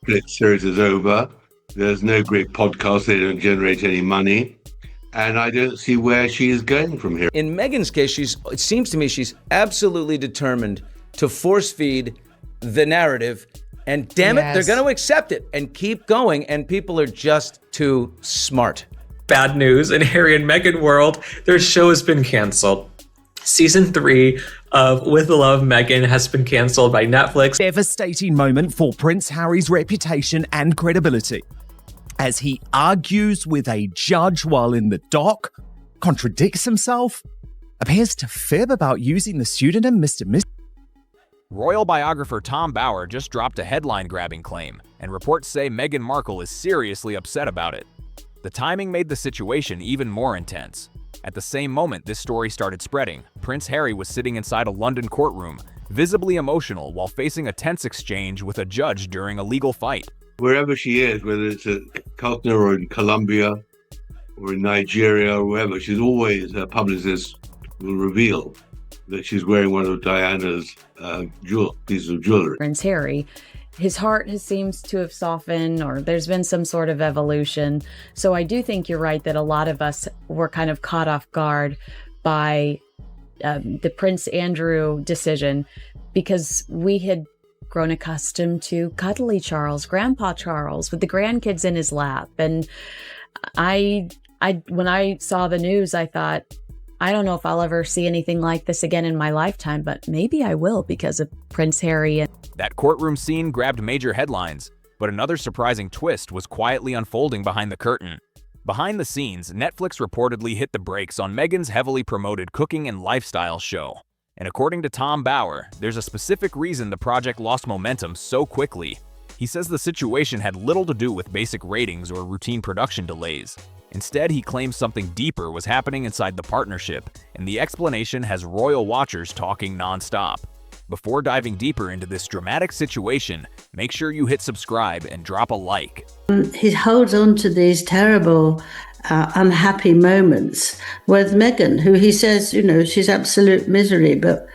Netflix series is over. There's no great podcast. They don't generate any money. And I don't see where she is going from here. In Meghan's case, it seems to me she's absolutely determined to force feed the narrative. And damn it, they're going to accept it and keep going. And people are just too smart. Bad news in Harry and Meghan world, their show has been canceled. Season 3 of With Love, Meghan has been cancelled by Netflix. Devastating moment for Prince Harry's reputation and credibility, as he argues with a judge while in the dock, contradicts himself, appears to fib about using the pseudonym Mr. Royal biographer Tom Bower just dropped a headline-grabbing claim, and reports say Meghan Markle is seriously upset about it. The timing made the situation even more intense. At the same moment this story started spreading, Prince Harry was sitting inside a London courtroom, visibly emotional while facing a tense exchange with a judge during a legal fight. Wherever she is, whether it's at Cutner or in Colombia or in Nigeria or wherever, she's always, her publicist will reveal that she's wearing one of Diana's pieces of jewelry. Prince Harry, his heart seems to have softened, or there's been some sort of evolution. So I do think you're right that a lot of us were kind of caught off guard by the Prince Andrew decision, because we had grown accustomed to cuddly Charles, Grandpa Charles, with the grandkids in his lap. And when I saw the news, I thought, I don't know if I'll ever see anything like this again in my lifetime, but maybe I will because of Prince Harry. That courtroom scene grabbed major headlines, but another surprising twist was quietly unfolding behind the curtain. Behind the scenes, Netflix reportedly hit the brakes on Meghan's heavily promoted cooking and lifestyle show. And according to Tom Bower, there's a specific reason the project lost momentum so quickly. He says the situation had little to do with basic ratings or routine production delays. Instead, he claims something deeper was happening inside the partnership, and the explanation has royal watchers talking nonstop. Before diving deeper into this dramatic situation, make sure you hit subscribe and drop a like. He holds on to these terrible, unhappy moments with Meghan, who he says, she's absolute misery, but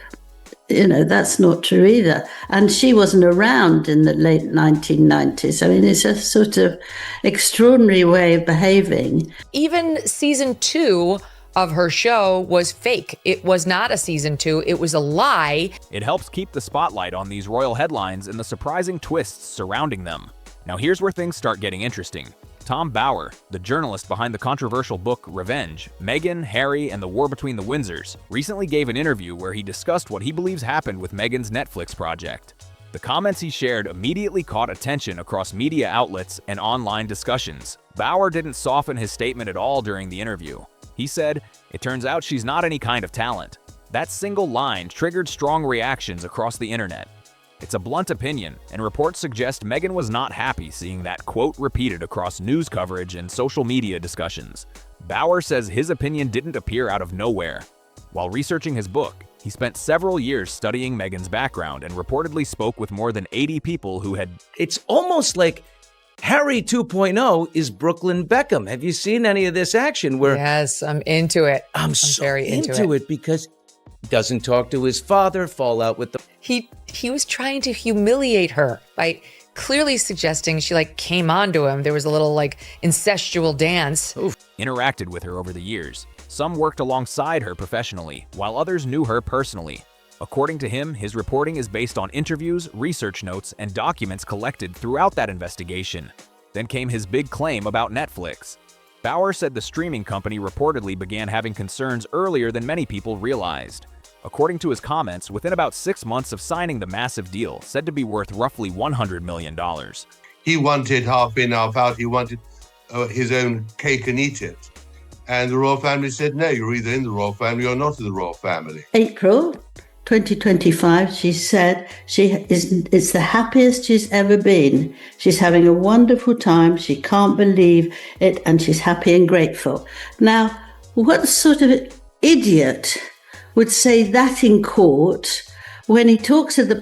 that's not true either. And she wasn't around in the late 1990s. I mean, it's a sort of extraordinary way of behaving. Even season 2 of her show was fake. It was not a season 2, it was a lie. It helps keep the spotlight on these royal headlines and the surprising twists surrounding them. Now here's where things start getting interesting. Tom Bower, the journalist behind the controversial book Revenge, Meghan, Harry, and the War Between the Windsors, recently gave an interview where he discussed what he believes happened with Meghan's Netflix project. The comments he shared immediately caught attention across media outlets and online discussions. Bower didn't soften his statement at all during the interview. He said, "It turns out she's not any kind of talent." That single line triggered strong reactions across the internet. It's a blunt opinion, and reports suggest Meghan was not happy seeing that quote repeated across news coverage and social media discussions. Bower says his opinion didn't appear out of nowhere. While researching his book, he spent several years studying Meghan's background and reportedly spoke with more than 80 people who had... It's almost like Harry 2.0 is Brooklyn Beckham. Have you seen any of this action where... Yes, I'm into it. I'm so very into it because he doesn't talk to his father, fall out with the... He was trying to humiliate her by clearly suggesting she came onto him. There was a little incestual dance. Oof. Interacted with her over the years. Some worked alongside her professionally, while others knew her personally. According to him, his reporting is based on interviews, research notes, and documents collected throughout that investigation. Then came his big claim about Netflix. Bower said the streaming company reportedly began having concerns earlier than many people realized. According to his comments, within about 6 months of signing the massive deal, said to be worth roughly $100 million. He wanted half in, half out. He wanted his own cake and eat it. And the royal family said, no, you're either in the royal family or not in the royal family. April 2025, she said it's the happiest she's ever been. She's having a wonderful time. She can't believe it, and she's happy and grateful. Now, what sort of idiot would say that in court when he talks to the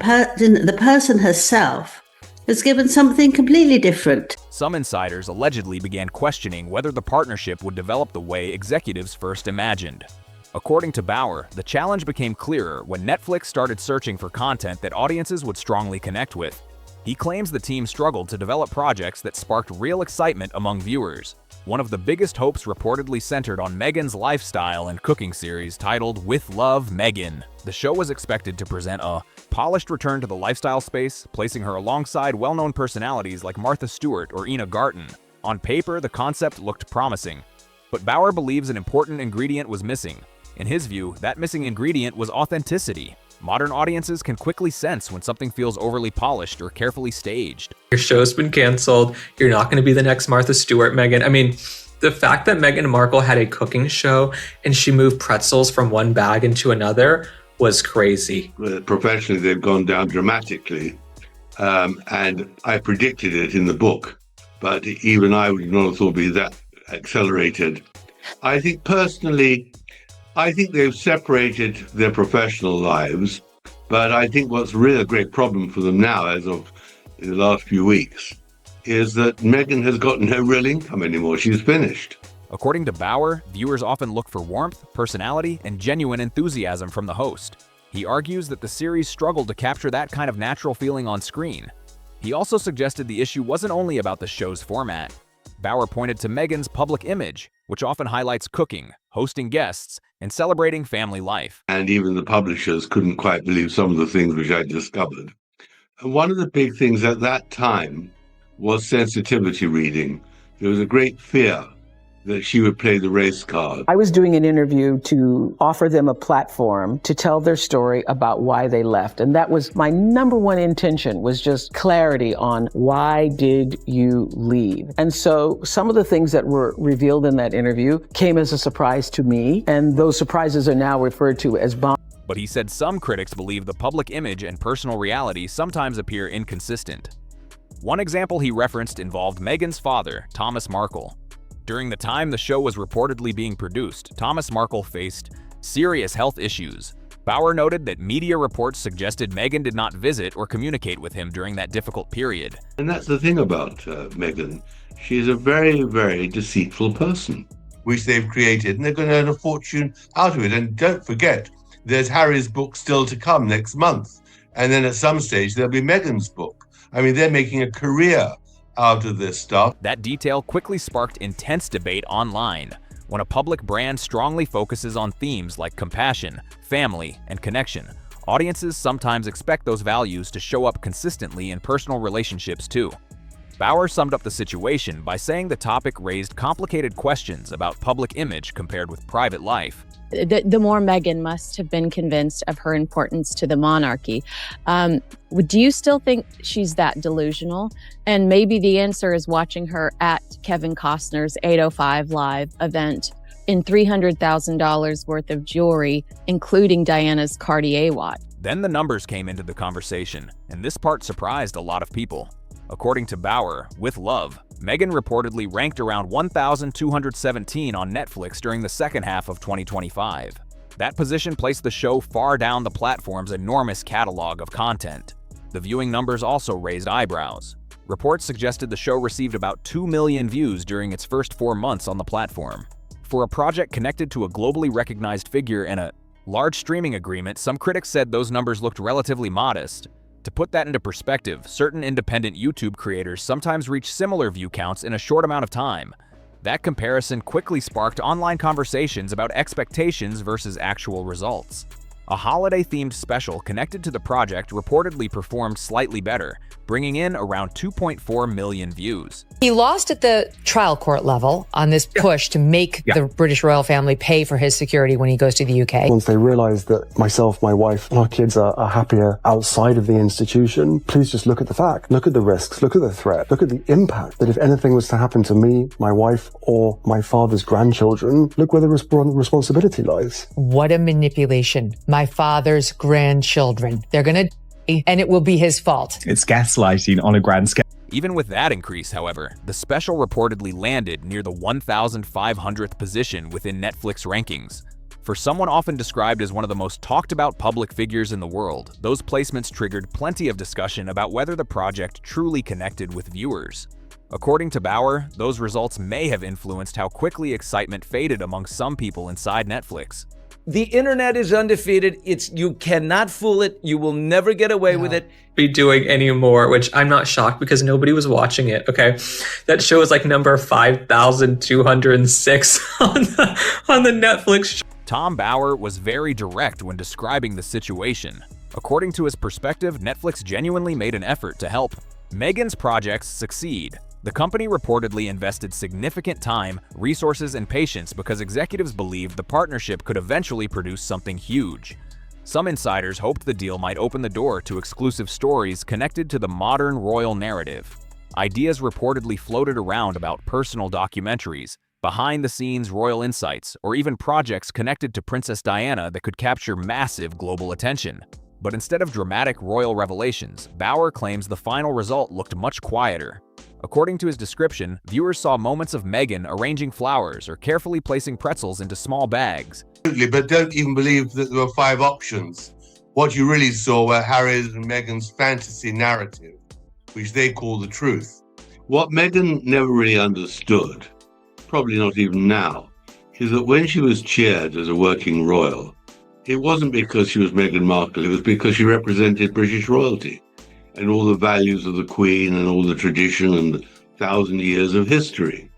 person herself has given something completely different? Some insiders allegedly began questioning whether the partnership would develop the way executives first imagined. According to Bower, the challenge became clearer when Netflix started searching for content that audiences would strongly connect with. He claims the team struggled to develop projects that sparked real excitement among viewers. One of the biggest hopes reportedly centered on Meghan's lifestyle and cooking series titled With Love, Meghan. The show was expected to present a polished return to the lifestyle space, placing her alongside well-known personalities like Martha Stewart or Ina Garten. On paper, the concept looked promising, but Bauer believes an important ingredient was missing. In his view, that missing ingredient was authenticity. Modern audiences can quickly sense when something feels overly polished or carefully staged. Your show's been canceled. You're not going to be the next Martha Stewart, Meghan. I mean, the fact that Meghan Markle had a cooking show and she moved pretzels from one bag into another was crazy. Professionally, they've gone down dramatically, and I predicted it in the book, but even I would not have thought it'd be that accelerated. I think personally, they've separated their professional lives, but I think what's really a great problem for them now, as of in the last few weeks, is that Meghan has got no real income anymore. She's finished. According to Bauer, viewers often look for warmth, personality, and genuine enthusiasm from the host. He argues that the series struggled to capture that kind of natural feeling on screen. He also suggested the issue wasn't only about the show's format. Bauer pointed to Meghan's public image, which often highlights cooking, hosting guests, and celebrating family life. And even the publishers couldn't quite believe some of the things which I discovered. And one of the big things at that time was sensitivity reading. There was a great fear that she would play the race card. I was doing an interview to offer them a platform to tell their story about why they left. And that was my number one intention, was just clarity on why did you leave? And so some of the things that were revealed in that interview came as a surprise to me. And those surprises are now referred to as bombs. But he said some critics believe the public image and personal reality sometimes appear inconsistent. One example he referenced involved Meghan's father, Thomas Markle. During the time the show was reportedly being produced, Thomas Markle faced serious health issues. Bauer noted that media reports suggested Meghan did not visit or communicate with him during that difficult period. And that's the thing about Meghan. She's a very, very deceitful person, which they've created, and they're going to earn a fortune out of it. And don't forget, there's Harry's book still to come next month. And then at some stage, there'll be Meghan's book. I mean, they're making a career out of this stuff. That detail quickly sparked intense debate online. When a public brand strongly focuses on themes like compassion, family, and connection, audiences sometimes expect those values to show up consistently in personal relationships too. Bauer summed up the situation by saying the topic raised complicated questions about public image compared with private life. The more Meghan must have been convinced of her importance to the monarchy. Do you still think she's that delusional? And maybe the answer is watching her at Kevin Costner's 805 Live event in $300,000 worth of jewelry, including Diana's Cartier watch. Then the numbers came into the conversation, and this part surprised a lot of people. According to Bauer, With Love, Meghan reportedly ranked around 1,217 on Netflix during the second half of 2025. That position placed the show far down the platform's enormous catalog of content. The viewing numbers also raised eyebrows. Reports suggested the show received about 2 million views during its first 4 months on the platform. For a project connected to a globally recognized figure and a large streaming agreement, some critics said those numbers looked relatively modest. To put that into perspective, certain independent YouTube creators sometimes reach similar view counts in a short amount of time. That comparison quickly sparked online conversations about expectations versus actual results. A holiday-themed special connected to the project reportedly performed slightly better, bringing in around 2.4 million views. He lost at the trial court level on this push to make the British royal family pay for his security when he goes to the UK. Once they realised that myself, my wife, and our kids are happier outside of the institution, please just look at the fact. Look at the risks, look at the threat, look at the impact that if anything was to happen to me, my wife, or my father's grandchildren, look where the responsibility lies. What a manipulation. My father's grandchildren. They're going to and it will be his fault. It's gaslighting on a grand scale. Even with that increase, however, the special reportedly landed near the 1,500th position within Netflix rankings. For someone often described as one of the most talked about public figures in the world, those placements triggered plenty of discussion about whether the project truly connected with viewers. According to Bauer, those results may have influenced how quickly excitement faded among some people inside Netflix. The internet is undefeated. You cannot fool it. You will never get away with it. Be doing anymore, which I'm not shocked because nobody was watching it. Okay, that show is like number 5,206 on the Netflix show. Tom Bauer was very direct when describing the situation. According to his perspective, Netflix genuinely made an effort to help Meghan's projects succeed. The company reportedly invested significant time, resources, and patience because executives believed the partnership could eventually produce something huge. Some insiders hoped the deal might open the door to exclusive stories connected to the modern royal narrative. Ideas reportedly floated around about personal documentaries, behind-the-scenes royal insights, or even projects connected to Princess Diana that could capture massive global attention. But instead of dramatic royal revelations, Bauer claims the final result looked much quieter. According to his description, viewers saw moments of Meghan arranging flowers or carefully placing pretzels into small bags. But don't even believe that there were 5 options. What you really saw were Harry's and Meghan's fantasy narrative, which they call the truth. What Meghan never really understood, probably not even now, is that when she was chaired as a working royal, it wasn't because she was Meghan Markle, it was because she represented British royalty and all the values of the Queen and all the tradition and the 1,000 years of history.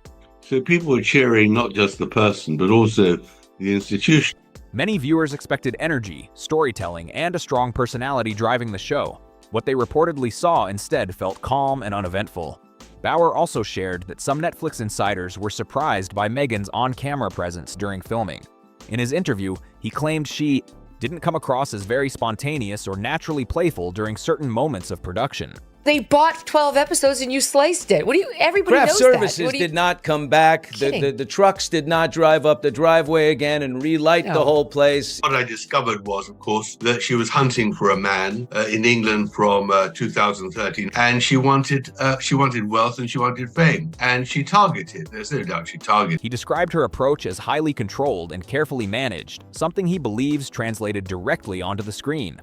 So people were cheering not just the person, but also the institution. Many viewers expected energy, storytelling, and a strong personality driving the show. What they reportedly saw instead felt calm and uneventful. Bauer also shared that some Netflix insiders were surprised by Meghan's on-camera presence during filming. In his interview, he claimed she didn't come across as very spontaneous or naturally playful during certain moments of production. They bought 12 episodes and you sliced it. What do you? Everybody Craft knows Services that. did not come back. The trucks did not drive up the driveway again and relight the whole place. What I discovered was, of course, that she was hunting for a man in England from 2013, and she wanted wealth and she wanted fame, and she targeted. There's no doubt she targeted. He described her approach as highly controlled and carefully managed, something he believes translated directly onto the screen.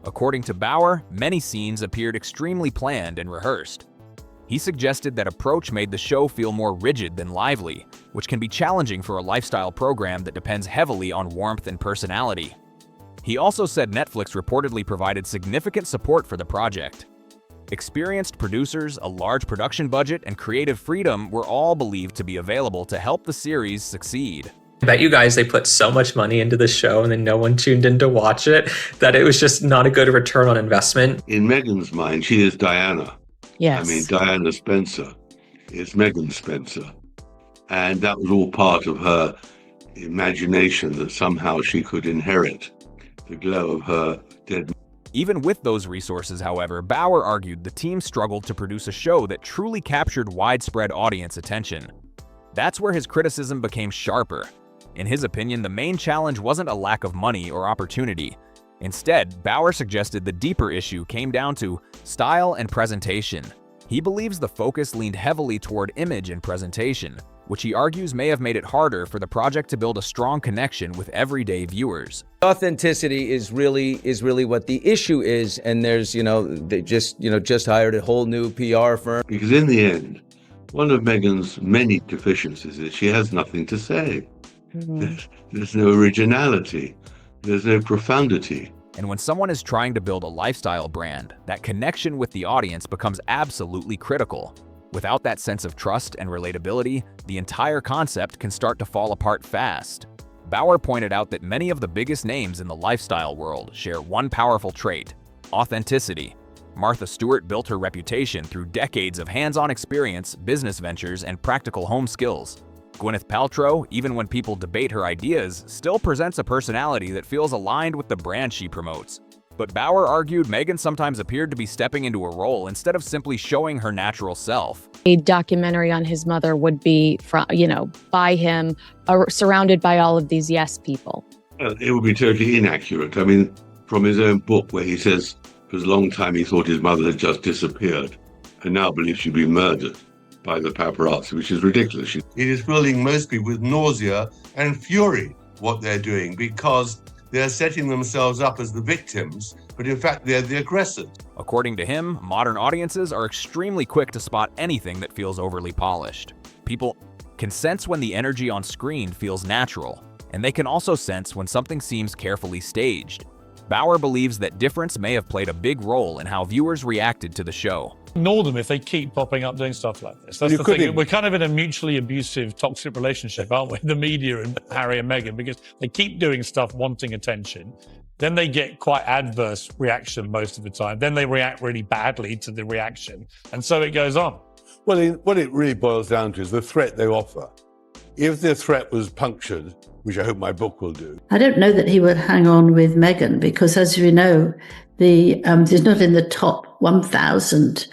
According to Bauer, many scenes appeared extremely planned and rehearsed. He suggested that approach made the show feel more rigid than lively, which can be challenging for a lifestyle program that depends heavily on warmth and personality. He also said Netflix reportedly provided significant support for the project. Experienced producers, a large production budget, and creative freedom were all believed to be available to help the series succeed. I bet you guys they put so much money into the show and then no one tuned in to watch it that it was just not a good return on investment. In Meghan's mind, she is Diana. Yes. I mean, Diana Spencer is Meghan Spencer. And that was all part of her imagination that somehow she could inherit the glow of her dead. Even with those resources, however, Bauer argued the team struggled to produce a show that truly captured widespread audience attention. That's where his criticism became sharper. In his opinion, the main challenge wasn't a lack of money or opportunity. Instead, Bauer suggested the deeper issue came down to style and presentation. He believes the focus leaned heavily toward image and presentation, which he argues may have made it harder for the project to build a strong connection with everyday viewers. Authenticity is really what the issue is, and there's, they just hired a whole new PR firm. Because in the end, one of Meghan's many deficiencies is she has nothing to say. There's no originality. There's no profundity. And when someone is trying to build a lifestyle brand, that connection with the audience becomes absolutely critical. Without that sense of trust and relatability, the entire concept can start to fall apart fast. Bauer pointed out that many of the biggest names in the lifestyle world share one powerful trait: authenticity. Martha Stewart built her reputation through decades of hands-on experience, business ventures, and practical home skills. Gwyneth Paltrow, even when people debate her ideas, still presents a personality that feels aligned with the brand she promotes. But Bauer argued Meghan sometimes appeared to be stepping into a role instead of simply showing her natural self. A documentary on his mother would be, by him, surrounded by all of these yes people. It would be totally inaccurate. I mean, from his own book where he says for a long time he thought his mother had just disappeared and now believes she'd been murdered by the paparazzi, which is ridiculous. It is filling most people with nausea and fury, what they're doing, because they're setting themselves up as the victims, but in fact they're the aggressors. According to him, modern audiences are extremely quick to spot anything that feels overly polished. People can sense when the energy on screen feels natural. and they can also sense when something seems carefully staged. Bauer believes that difference may have played a big role in how viewers reacted to the show. Ignore them if they keep popping up doing stuff like this. That's the thing. We're kind of in a mutually abusive, toxic relationship, aren't we? The media and Harry and Meghan, because they keep doing stuff wanting attention. Then they get quite adverse reaction most of the time. Then they react really badly to the reaction. And so it goes on. Well, what it really boils down to is the threat they offer. If the threat was punctured, which I hope my book will do. I don't know that he would hang on with Meghan because, as we know, he's not in the top 1,000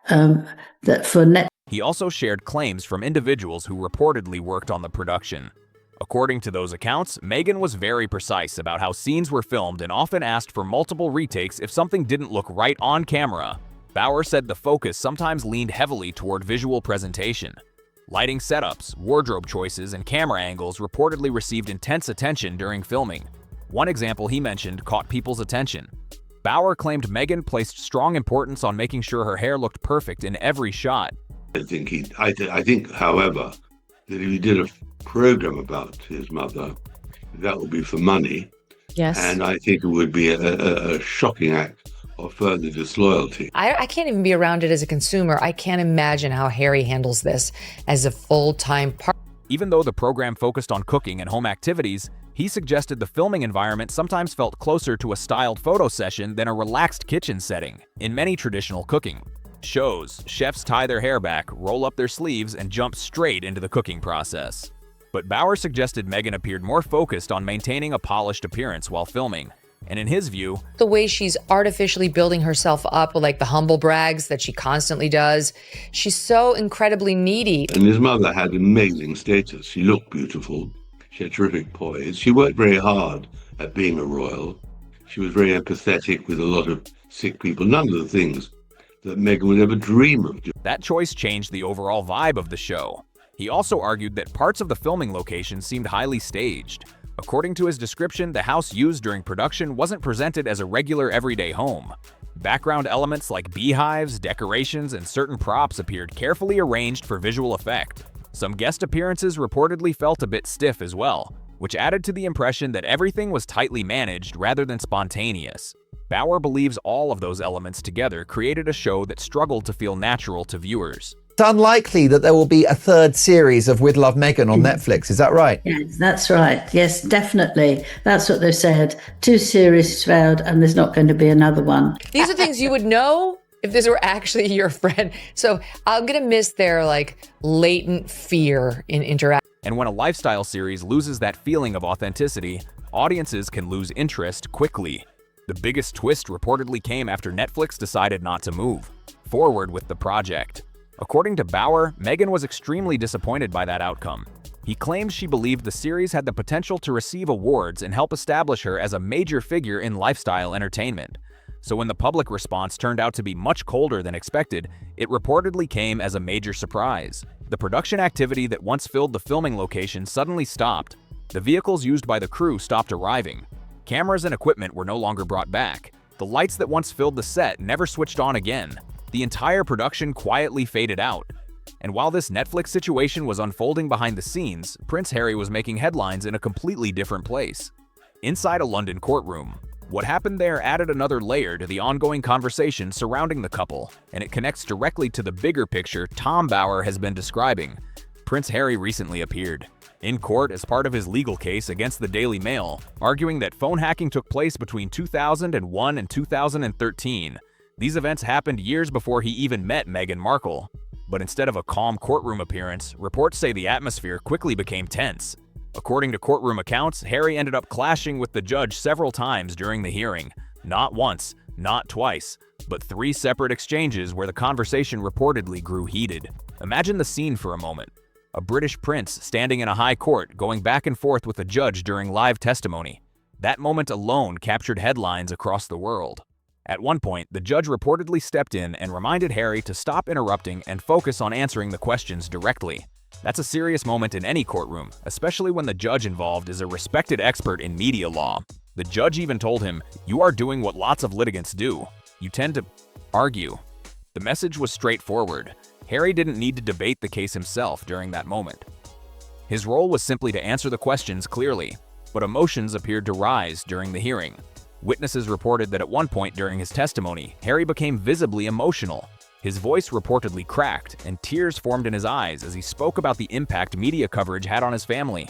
that for net. He also shared claims from individuals who reportedly worked on the production. According to those accounts, Meghan was very precise about how scenes were filmed and often asked for multiple retakes if something didn't look right on camera. Bauer said the focus sometimes leaned heavily toward visual presentation. Lighting setups, wardrobe choices, and camera angles reportedly received intense attention during filming. One example he mentioned caught people's attention. Bauer claimed Meghan placed strong importance on making sure her hair looked perfect in every shot. I think, however, that if he did a program about his mother, that would be for money. Yes. And I think it would be a shocking act of further disloyalty. I can't even be around it as a consumer. I can't imagine how Harry handles this as a full-time part. Even though the program focused on cooking and home activities, he suggested the filming environment sometimes felt closer to a styled photo session than a relaxed kitchen setting. In many traditional cooking shows, chefs tie their hair back, roll up their sleeves, and jump straight into the cooking process. But Bauer suggested Meghan appeared more focused on maintaining a polished appearance while filming. And in his view, the way she's artificially building herself up with like the humble brags that she constantly does, she's so incredibly needy. And his mother had amazing status. She looked beautiful. She had terrific poise. She worked very hard at being a royal. She was very empathetic with a lot of sick people. None of the things that Meghan would ever dream of doing. That choice changed the overall vibe of the show. He also argued that parts of the filming location seemed highly staged. According to his description, the house used during production wasn't presented as a regular everyday home. Background elements like beehives, decorations, and certain props appeared carefully arranged for visual effect. Some guest appearances reportedly felt a bit stiff as well, which added to the impression that everything was tightly managed rather than spontaneous. Bauer believes all of those elements together created a show that struggled to feel natural to viewers. It's unlikely that there will be a third series of With Love Meghan on Netflix. Is that right? Yes, that's right. Yes, definitely. That's what they've said. 2 series failed and there's not going to be another one. These are things you would know if this were actually your friend. So I'm going to miss their like latent fear in interaction. And when a lifestyle series loses that feeling of authenticity, audiences can lose interest quickly. The biggest twist reportedly came after Netflix decided not to move forward with the project. According to Bauer, Meghan was extremely disappointed by that outcome. He claimed she believed the series had the potential to receive awards and help establish her as a major figure in lifestyle entertainment. So when the public response turned out to be much colder than expected, it reportedly came as a major surprise. The production activity that once filled the filming location suddenly stopped. The vehicles used by the crew stopped arriving. Cameras and equipment were no longer brought back. The lights that once filled the set never switched on again. The entire production quietly faded out. And while this Netflix situation was unfolding behind the scenes, Prince Harry was making headlines in a completely different place. Inside a London courtroom. What happened there added another layer to the ongoing conversation surrounding the couple, and it connects directly to the bigger picture Tom Bauer has been describing. Prince Harry recently appeared in court as part of his legal case against the Daily Mail, arguing that phone hacking took place between 2001 and 2013. These events happened years before he even met Meghan Markle. But instead of a calm courtroom appearance, reports say the atmosphere quickly became tense. According to courtroom accounts, Harry ended up clashing with the judge several times during the hearing. Not once, not twice, but 3 separate exchanges where the conversation reportedly grew heated. Imagine the scene for a moment. A British prince standing in a high court going back and forth with a judge during live testimony. That moment alone captured headlines across the world. At one point, the judge reportedly stepped in and reminded Harry to stop interrupting and focus on answering the questions directly. That's a serious moment in any courtroom, especially when the judge involved is a respected expert in media law. The judge even told him, "You are doing what lots of litigants do. You tend to argue." The message was straightforward. Harry didn't need to debate the case himself during that moment. His role was simply to answer the questions clearly, but emotions appeared to rise during the hearing. Witnesses reported that at one point during his testimony, Harry became visibly emotional. His voice reportedly cracked, and tears formed in his eyes as he spoke about the impact media coverage had on his family.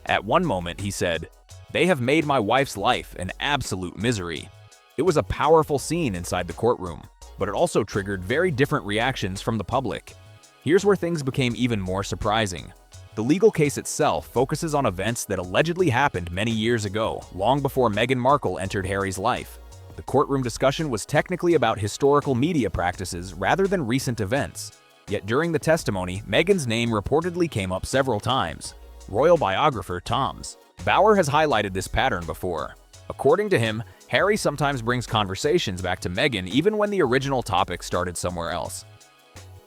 At one moment, he said, "They have made my wife's life an absolute misery." It was a powerful scene inside the courtroom, but it also triggered very different reactions from the public. Here's where things became even more surprising. The legal case itself focuses on events that allegedly happened many years ago, long before Meghan Markle entered Harry's life. The courtroom discussion was technically about historical media practices rather than recent events. Yet during the testimony, Meghan's name reportedly came up several times. Royal biographer Tom's Bauer has highlighted this pattern before. According to him, Harry sometimes brings conversations back to Meghan even when the original topic started somewhere else.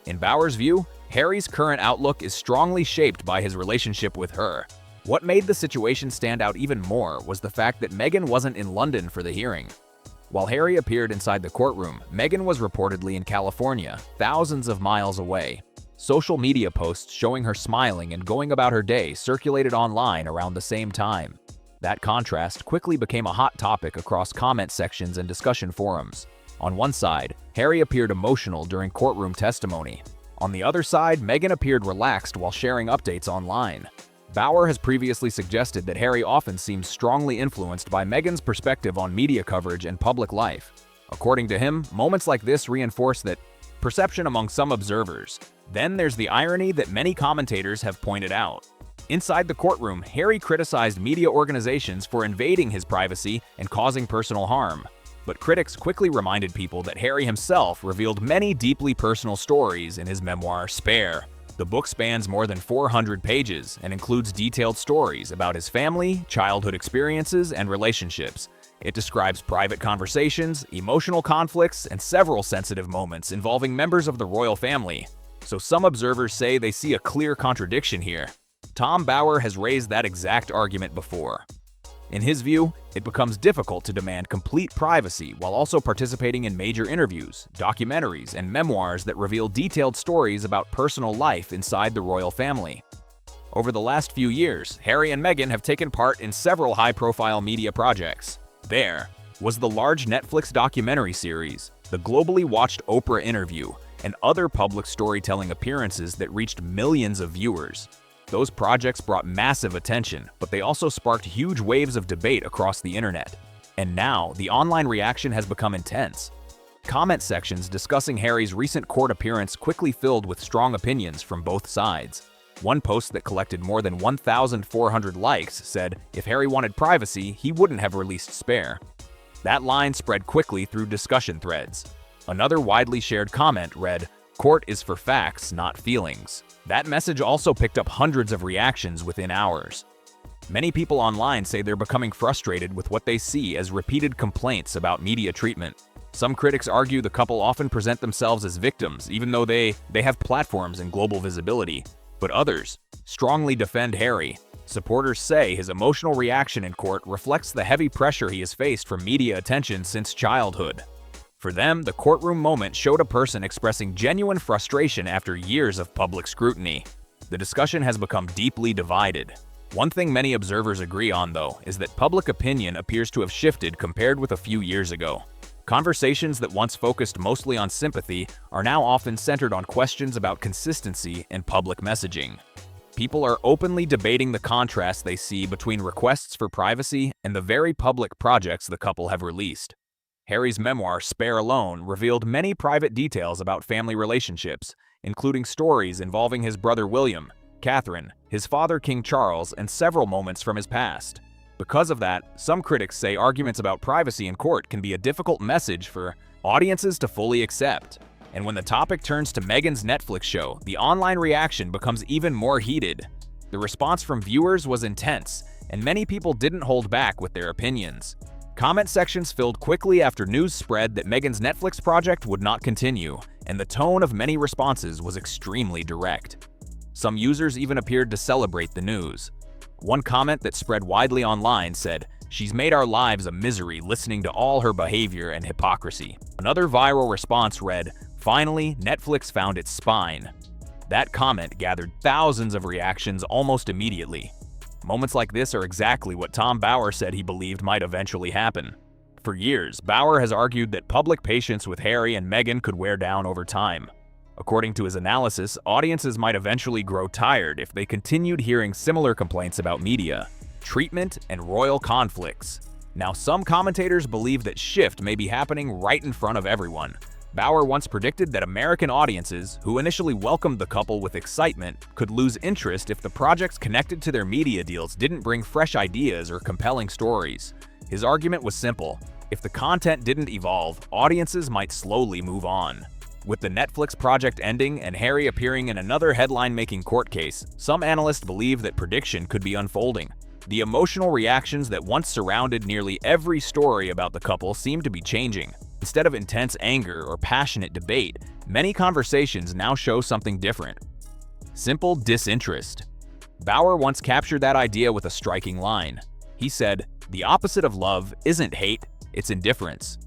In Bauer's view, Harry's current outlook is strongly shaped by his relationship with her. What made the situation stand out even more was the fact that Meghan wasn't in London for the hearing. While Harry appeared inside the courtroom, Meghan was reportedly in California, thousands of miles away. Social media posts showing her smiling and going about her day circulated online around the same time. That contrast quickly became a hot topic across comment sections and discussion forums. On one side, Harry appeared emotional during courtroom testimony. On the other side, Meghan appeared relaxed while sharing updates online. Bauer has previously suggested that Harry often seems strongly influenced by Meghan's perspective on media coverage and public life. According to him, moments like this reinforce that perception among some observers. Then there's the irony that many commentators have pointed out. Inside the courtroom, Harry criticized media organizations for invading his privacy and causing personal harm. But critics quickly reminded people that Harry himself revealed many deeply personal stories in his memoir, Spare. The book spans more than 400 pages and includes detailed stories about his family, childhood experiences, and relationships. It describes private conversations, emotional conflicts, and several sensitive moments involving members of the royal family. So some observers say they see a clear contradiction here. Tom Bauer has raised that exact argument before. In his view, it becomes difficult to demand complete privacy while also participating in major interviews, documentaries, and memoirs that reveal detailed stories about personal life inside the royal family. Over the last few years, Harry and Meghan have taken part in several high-profile media projects. There was the large Netflix documentary series, the globally watched Oprah interview, and other public storytelling appearances that reached millions of viewers. Those projects brought massive attention, but they also sparked huge waves of debate across the internet. And now, the online reaction has become intense. Comment sections discussing Harry's recent court appearance quickly filled with strong opinions from both sides. One post that collected more than 1,400 likes said, if Harry wanted privacy, he wouldn't have released Spare. That line spread quickly through discussion threads. Another widely shared comment read, "Court is for facts, not feelings." That message also picked up hundreds of reactions within hours. Many people online say they're becoming frustrated with what they see as repeated complaints about media treatment. Some critics argue the couple often present themselves as victims, even though they have platforms and global visibility. But others strongly defend Harry. Supporters say his emotional reaction in court reflects the heavy pressure he has faced from media attention since childhood. For them, the courtroom moment showed a person expressing genuine frustration after years of public scrutiny. The discussion has become deeply divided. One thing many observers agree on, though, is that public opinion appears to have shifted compared with a few years ago. Conversations that once focused mostly on sympathy are now often centered on questions about consistency and public messaging. People are openly debating the contrast they see between requests for privacy and the very public projects the couple have released. Harry's memoir, Spare alone, revealed many private details about family relationships, including stories involving his brother William, Catherine, his father King Charles, and several moments from his past. Because of that, some critics say arguments about privacy in court can be a difficult message for audiences to fully accept. And when the topic turns to Meghan's Netflix show, the online reaction becomes even more heated. The response from viewers was intense, and many people didn't hold back with their opinions. Comment sections filled quickly after news spread that Meghan's Netflix project would not continue, and the tone of many responses was extremely direct. Some users even appeared to celebrate the news. One comment that spread widely online said, "She's made our lives a misery listening to all her behavior and hypocrisy." Another viral response read, "Finally, Netflix found its spine." That comment gathered thousands of reactions almost immediately. Moments like this are exactly what Tom Bower said he believed might eventually happen. For years, Bower has argued that public patience with Harry and Meghan could wear down over time. According to his analysis, audiences might eventually grow tired if they continued hearing similar complaints about media, treatment, and royal conflicts. Now, some commentators believe that shift may be happening right in front of everyone. Bower once predicted that American audiences, who initially welcomed the couple with excitement, could lose interest if the projects connected to their media deals didn't bring fresh ideas or compelling stories. His argument was simple: if the content didn't evolve, audiences might slowly move on. With the Netflix project ending and Harry appearing in another headline-making court case, some analysts believe that prediction could be unfolding. The emotional reactions that once surrounded nearly every story about the couple seem to be changing. Instead of intense anger or passionate debate, many conversations now show something different: simple disinterest. Bower once captured that idea with a striking line. He said, "The opposite of love isn't hate, it's indifference."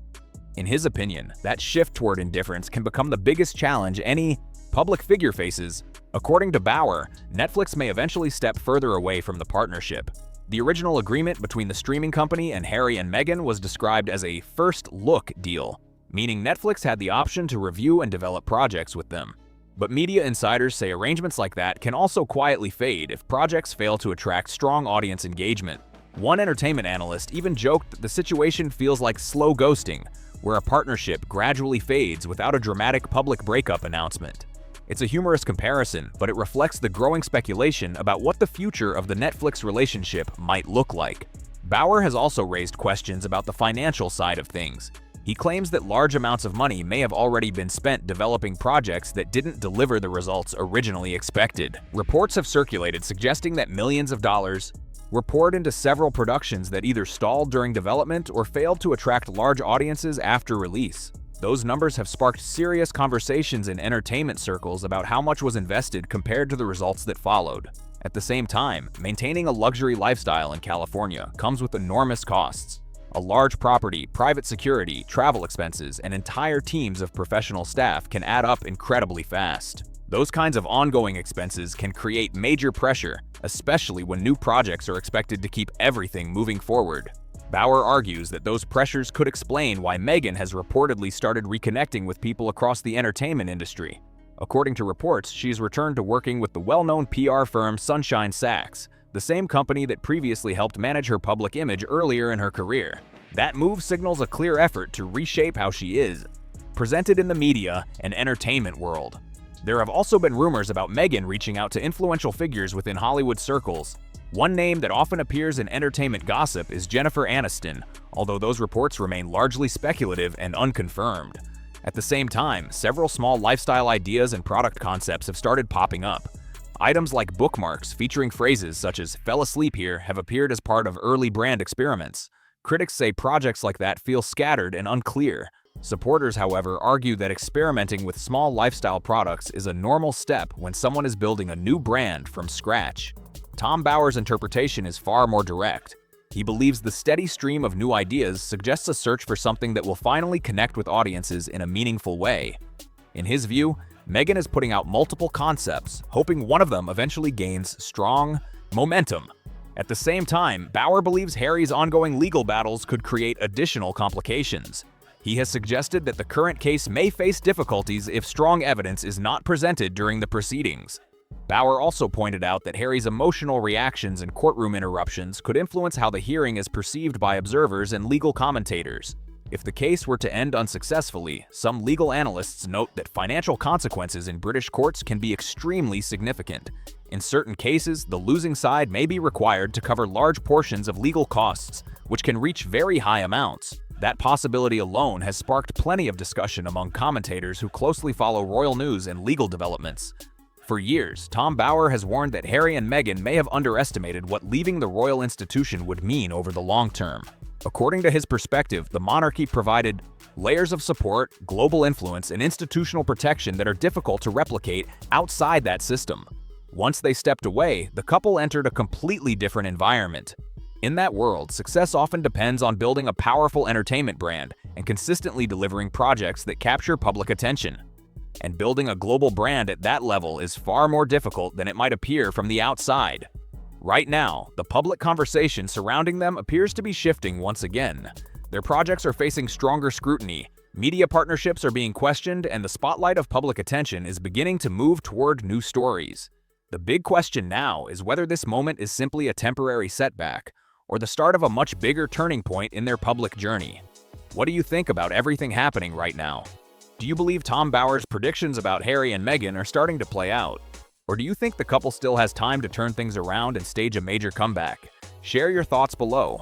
In his opinion, that shift toward indifference can become the biggest challenge any public figure faces. According to Bower, Netflix may eventually step further away from the partnership. The original agreement between the streaming company and Harry and Meghan was described as a first look deal, meaning Netflix had the option to review and develop projects with them. But media insiders say arrangements like that can also quietly fade if projects fail to attract strong audience engagement. One entertainment analyst even joked that the situation feels like slow ghosting, where a partnership gradually fades without a dramatic public breakup announcement. It's a humorous comparison, but it reflects the growing speculation about what the future of the Netflix relationship might look like. Bower has also raised questions about the financial side of things. He claims that large amounts of money may have already been spent developing projects that didn't deliver the results originally expected. Reports have circulated suggesting that millions of dollars were poured into several productions that either stalled during development or failed to attract large audiences after release. Those numbers have sparked serious conversations in entertainment circles about how much was invested compared to the results that followed. At the same time, maintaining a luxury lifestyle in California comes with enormous costs. A large property, private security, travel expenses, and entire teams of professional staff can add up incredibly fast. Those kinds of ongoing expenses can create major pressure, especially when new projects are expected to keep everything moving forward. Bower argues that those pressures could explain why Meghan has reportedly started reconnecting with people across the entertainment industry. According to reports, she's returned to working with the well-known PR firm Sunshine Sachs, the same company that previously helped manage her public image earlier in her career. That move signals a clear effort to reshape how she is presented in the media and entertainment world. There have also been rumors about Meghan reaching out to influential figures within Hollywood circles. One name that often appears in entertainment gossip is Jennifer Aniston, although those reports remain largely speculative and unconfirmed. At the same time, several small lifestyle ideas and product concepts have started popping up. Items like bookmarks featuring phrases such as "fell asleep here" have appeared as part of early brand experiments. Critics say projects like that feel scattered and unclear. Supporters, however, argue that experimenting with small lifestyle products is a normal step when someone is building a new brand from scratch. Tom Bower's interpretation is far more direct. He believes the steady stream of new ideas suggests a search for something that will finally connect with audiences in a meaningful way. In his view, Meghan is putting out multiple concepts, hoping one of them eventually gains strong momentum. At the same time, Bower believes Harry's ongoing legal battles could create additional complications. He has suggested that the current case may face difficulties if strong evidence is not presented during the proceedings. Bower also pointed out that Harry's emotional reactions and courtroom interruptions could influence how the hearing is perceived by observers and legal commentators. If the case were to end unsuccessfully, some legal analysts note that financial consequences in British courts can be extremely significant. In certain cases, the losing side may be required to cover large portions of legal costs, which can reach very high amounts. That possibility alone has sparked plenty of discussion among commentators who closely follow royal news and legal developments. For years, Tom Bower has warned that Harry and Meghan may have underestimated what leaving the royal institution would mean over the long term. According to his perspective, the monarchy provided layers of support, global influence, and institutional protection that are difficult to replicate outside that system. Once they stepped away, the couple entered a completely different environment. In that world, success often depends on building a powerful entertainment brand and consistently delivering projects that capture public attention. And building a global brand at that level is far more difficult than it might appear from the outside. Right now, the public conversation surrounding them appears to be shifting once again. Their projects are facing stronger scrutiny, media partnerships are being questioned, and the spotlight of public attention is beginning to move toward new stories. The big question now is whether this moment is simply a temporary setback, or the start of a much bigger turning point in their public journey. What do you think about everything happening right now? Do you believe Tom Bower's predictions about Harry and Meghan are starting to play out? Or do you think the couple still has time to turn things around and stage a major comeback? Share your thoughts below.